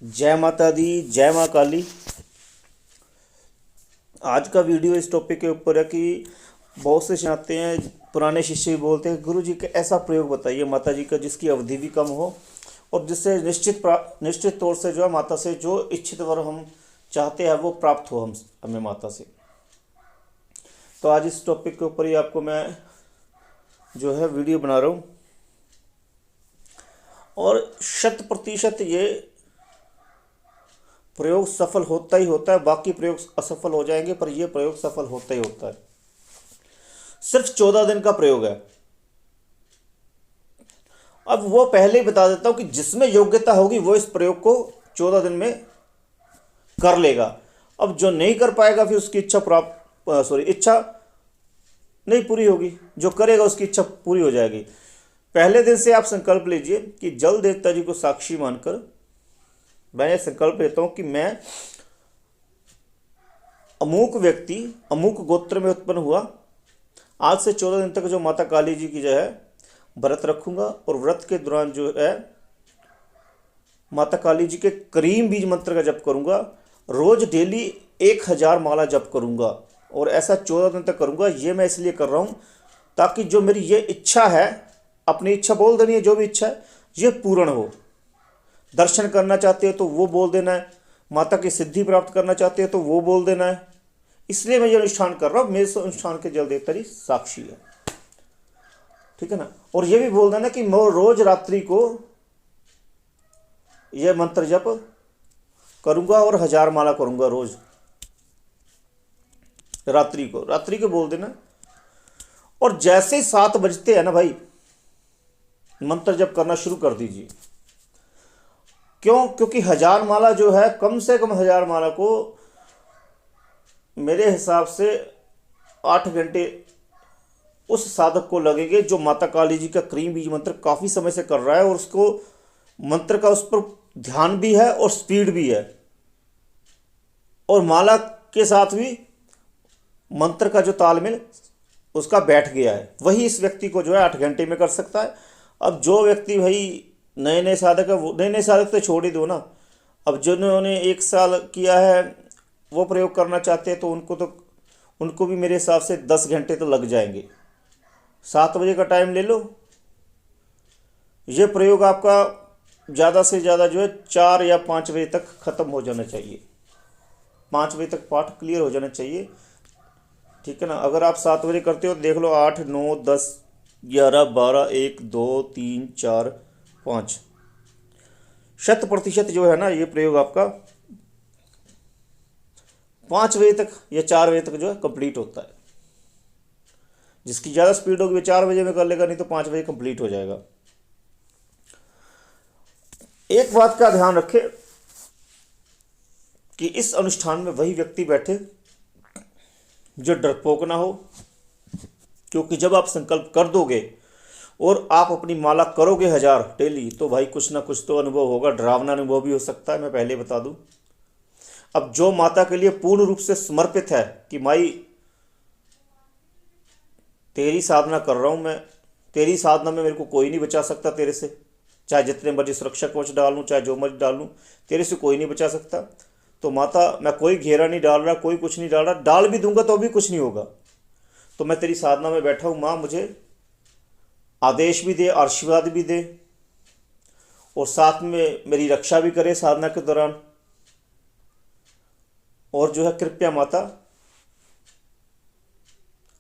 जय माता दी, जय माँ काली। आज का वीडियो इस टॉपिक के ऊपर है कि बहुत से आते हैं, पुराने शिष्य भी बोलते हैं गुरु जी का ऐसा प्रयोग बताइए माता जी का जिसकी अवधि भी कम हो और जिससे निश्चित तौर से जो है माता से जो इच्छित वर हम चाहते हैं वो प्राप्त हो हमें माता से। तो आज इस टॉपिक के ऊपर ही आपको मैं जो है वीडियो बना रहा हूँ और 100% ये प्रयोग सफल होता ही होता है। बाकी प्रयोग असफल हो जाएंगे पर यह प्रयोग सफल होता ही होता है। सिर्फ 14 दिन का प्रयोग है। अब वो पहले ही बता देता हूं कि जिसमें योग्यता होगी वो इस प्रयोग को 14 दिन में कर लेगा। अब जो नहीं कर पाएगा फिर उसकी इच्छा नहीं पूरी होगी। जो करेगा उसकी इच्छा पूरी हो जाएगी। पहले दिन से आप संकल्प लीजिए कि जल देवता जी को साक्षी मानकर मैं ये संकल्प लेता हूं कि मैं अमुक व्यक्ति अमुक गोत्र में उत्पन्न हुआ, आज से 14 दिन तक जो माता काली जी की जो है व्रत रखूंगा और व्रत के दौरान जो है माता काली जी के करीम बीज मंत्र का जप करूंगा। रोज डेली 1000 माला जप करूंगा और ऐसा 14 दिन तक करूंगा। ये मैं इसलिए कर रहा हूं ताकि जो मेरी ये इच्छा है, अपनी इच्छा बोल देनी है, जो भी इच्छा है ये पूर्ण हो। दर्शन करना चाहते हो तो वो बोल देना है, माता की सिद्धि प्राप्त करना चाहते हो तो वो बोल देना है। इसलिए मैं ये अनुष्ठान कर रहा हूँ। मेरे अनुष्ठान के जल देवता जी साक्षी है, ठीक है ना। और ये भी बोल देना कि मैं रोज रात्रि को ये मंत्र जप करूंगा और 1000 माला करूंगा रोज रात्रि को बोल देना। और जैसे ही 7 बजते हैं ना भाई, मंत्र जप करना शुरू कर दीजिए। क्यों? क्योंकि 1000 माला जो है, कम से कम 1000 माला को मेरे हिसाब से 8 घंटे उस साधक को लगेंगे जो माता काली जी का क्रीम बीज मंत्र काफ़ी समय से कर रहा है और उसको मंत्र का उस पर ध्यान भी है और स्पीड भी है और माला के साथ भी मंत्र का जो तालमेल उसका बैठ गया है। वही इस व्यक्ति को जो है 8 घंटे में कर सकता है। अब जो व्यक्ति भाई नए नए साधक है, वो नए नए साधक तो छोड़ ही दो ना। अब जिन्होंने 1 साल किया है वो प्रयोग करना चाहते हैं तो उनको भी मेरे हिसाब से 10 घंटे तो लग जाएंगे। 7 बजे का टाइम ले लो। ये प्रयोग आपका ज़्यादा से ज़्यादा जो है 4 या 5 बजे तक ख़त्म हो जाना चाहिए। 5 बजे तक पाठ क्लियर हो जाना चाहिए, ठीक है ना। अगर आप 7 बजे करते हो तो देख लो 8, 9, 10, 11, 12, 1, 2, 3, 4, 5, 100% जो है ना ये प्रयोग आपका 5 बजे तक या 4 बजे तक जो है कंप्लीट होता है। जिसकी ज़्यादा स्पीड होगी वो 4 बजे में कर लेगा, नहीं तो 5 बजे कंप्लीट हो जाएगा। एक बात का ध्यान रखें कि इस अनुष्ठान में वही व्यक्ति बैठे जो डरपोक ना हो। क्योंकि जब आप संकल्प कर दोगे और आप अपनी माला करोगे 1000 डेली, तो भाई कुछ ना कुछ तो अनुभव होगा। डरावना अनुभव भी हो सकता है, मैं पहले बता दूं। अब जो माता के लिए पूर्ण रूप से समर्पित है कि माई तेरी साधना कर रहा हूं मैं, तेरी साधना में मेरे को कोई नहीं बचा सकता तेरे से, चाहे जितने मर्जी सुरक्षा कवच डाल लूँ, चाहे जो मर्जी डाल लूँ, तेरे से कोई नहीं बचा सकता। तो माता मैं कोई घेरा नहीं डाल रहा, कोई कुछ नहीं डाल रहा, डाल भी दूंगा तो भी कुछ नहीं होगा। तो मैं तेरी साधना में बैठा हूँ माँ, मुझे आदेश भी दे, आशीर्वाद भी दे और साथ में मेरी रक्षा भी करे साधना के दौरान। और जो है कृपया माता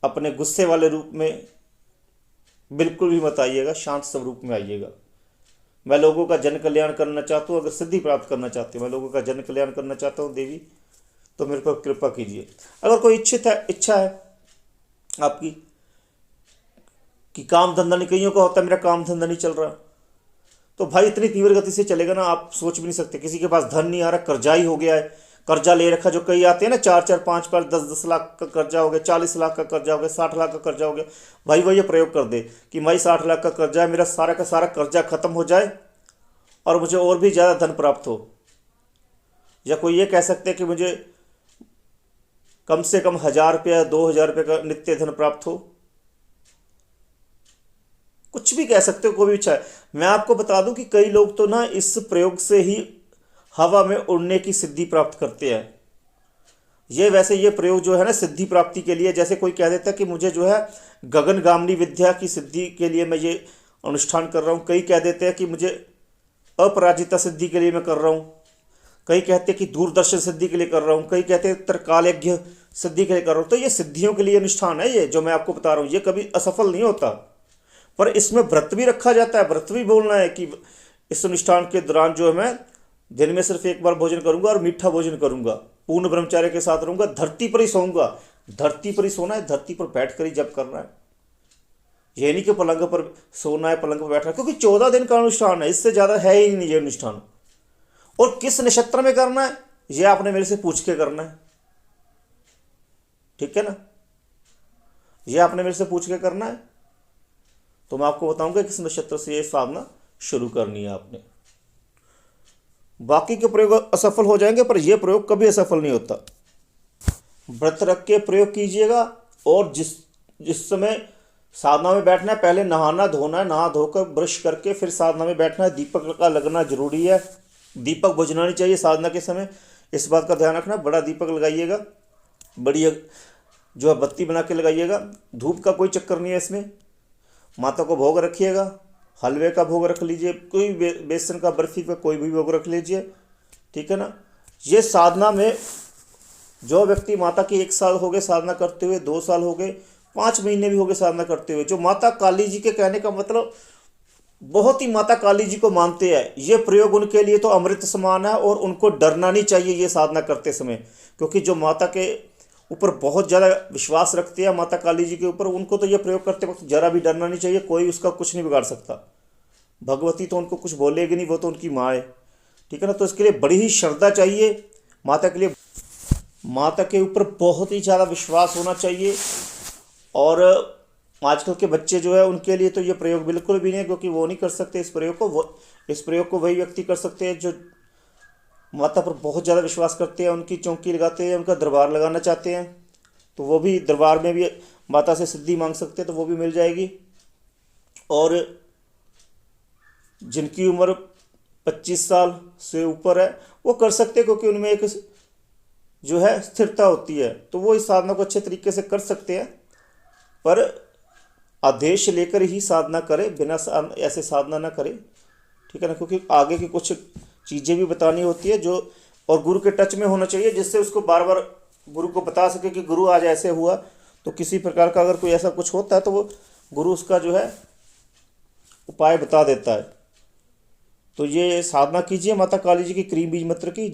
अपने गुस्से वाले रूप में बिल्कुल भी मत आइएगा, शांत स्वरूप में आइएगा। मैं लोगों का जन कल्याण करना चाहता हूँ। अगर सिद्धि प्राप्त करना चाहते हो, मैं लोगों का जन कल्याण करना चाहता हूँ देवी, तो मेरे पर कृपा कीजिए। अगर कोई इच्छा है आपकी कि काम धंधा नहीं, कईयों का होता है मेरा काम धंधा नहीं चल रहा, तो भाई इतनी तीव्र गति से चलेगा ना आप सोच भी नहीं सकते। किसी के पास धन नहीं आ रहा, कर्जाई हो गया है, कर्जा ले रखा। जो कई आते हैं ना 4-4, 5-5, 10-10 लाख का कर्जा हो गया, 40 लाख का कर्जा हो गया, 60 लाख का कर्जा हो गया। भाई वो ये प्रयोग कर दे कि भाई 60 लाख का कर्जा है, मेरा सारा का सारा कर्जा खत्म हो जाए और मुझे और भी ज़्यादा धन प्राप्त हो। या कोई ये कह सकते हैं कि मुझे कम से कम 1000 रुपया, 2000 रुपये का नित्य धन प्राप्त हो। कुछ भी कह सकते हो, कोई भी इच्छा है। मैं आपको बता दूं कि कई लोग तो ना इस प्रयोग से ही हवा में उड़ने की सिद्धि प्राप्त करते हैं। ये वैसे ये प्रयोग जो है ना सिद्धि प्राप्ति के लिए, जैसे कोई कह देता है कि मुझे जो है गगनगामिनी विद्या की सिद्धि के लिए मैं ये अनुष्ठान कर रहा हूँ, कई कह देते हैं कि मुझे अपराजिता सिद्धि के लिए मैं कर रहा हूँ, कई कहते हैं कि दूरदर्शन सिद्धि के लिए कर रहा हूँ, कई कहते हैं त्रिकाल यज्ञ सिद्धि के लिए कर रहा हूँ। तो ये सिद्धियों के लिए अनुष्ठान है, ये जो मैं आपको बता रहा हूँ ये कभी असफल नहीं होता। पर इसमें व्रत भी रखा जाता है, व्रत भी बोलना है कि इस अनुष्ठान के दौरान जो है मैं दिन में सिर्फ एक बार भोजन करूंगा और मीठा भोजन करूंगा, पूर्ण ब्रह्मचार्य के साथ रहूंगा, धरती पर ही सोऊंगा। धरती पर ही सोना है, धरती पर बैठ कर ही जब करना है, ये नहीं कि पलंग पर सोना है पलंग पर बैठना है, क्योंकि 14 दिन का अनुष्ठान है, इससे ज़्यादा है ही नहीं ये अनुष्ठान। और किस नक्षत्र में करना है ये आपने मेरे से पूछ के करना है, ठीक है ना, ये आपने मेरे से पूछ के करना है, तो मैं आपको बताऊंगा किस नक्षत्र से ये साधना शुरू करनी है आपने। बाकी के प्रयोग असफल हो जाएंगे पर यह प्रयोग कभी असफल नहीं होता। व्रत रख के प्रयोग कीजिएगा। और जिस समय साधना में बैठना है पहले नहाना धोना है, नहा धोकर ब्रश करके फिर साधना में बैठना है। दीपक का लगना जरूरी है, दीपक बुझना नहीं चाहिए साधना के समय, इस बात का ध्यान रखना। बड़ा दीपक लगाइएगा, बड़ी जो है बत्ती बना के लगाइएगा। धूप का कोई चक्कर नहीं है इसमें। माता को भोग रखिएगा, हलवे का भोग रख लीजिए, कोई बेसन का बर्फी का कोई भी भोग रख लीजिए, ठीक है ना। ये साधना में जो व्यक्ति माता की 1 साल हो गए साधना करते हुए, 2 साल हो गए, 5 महीने भी हो गए साधना करते हुए, जो माता काली जी के कहने का मतलब बहुत ही माता काली जी को मानते हैं, ये प्रयोग उनके लिए तो अमृत समान है। और उनको डरना नहीं चाहिए ये साधना करते समय, क्योंकि जो माता के ऊपर बहुत ज़्यादा विश्वास रखते हैं, माता काली जी के ऊपर, उनको तो ये प्रयोग करते वक्त जरा भी डरना नहीं चाहिए। कोई उसका कुछ नहीं बिगाड़ सकता, भगवती तो उनको कुछ बोलेगी नहीं, वो तो उनकी माँ है, ठीक है ना। तो इसके लिए बड़ी ही श्रद्धा चाहिए माता के लिए, माता के ऊपर बहुत ही ज़्यादा विश्वास होना चाहिए। और आजकल के बच्चे जो है उनके लिए तो ये प्रयोग बिल्कुल भी नहीं है, क्योंकि वो नहीं कर सकते इस प्रयोग को। इस प्रयोग को वही व्यक्ति कर सकते हैं जो माता पर बहुत ज़्यादा विश्वास करते हैं, उनकी चौकी लगाते हैं, उनका दरबार लगाना चाहते हैं, तो वो भी दरबार में भी माता से सिद्धि मांग सकते हैं, तो वो भी मिल जाएगी। और जिनकी उम्र 25 साल से ऊपर है वो कर सकते हैं, क्योंकि उनमें एक जो है स्थिरता होती है, तो वो इस साधना को अच्छे तरीके से कर सकते हैं। पर आदेश लेकर ही साधना करें, बिना ऐसे साधना ना करें, ठीक है ना, क्योंकि आगे की कुछ चीज़ें भी बतानी होती है जो, और गुरु के टच में होना चाहिए, जिससे उसको बार बार गुरु को बता सके कि गुरु आज ऐसे हुआ। तो किसी प्रकार का अगर कोई ऐसा कुछ होता है तो वो गुरु उसका जो है उपाय बता देता है। तो ये साधना कीजिए माता काली जी की क्रीम बीज मंत्र की।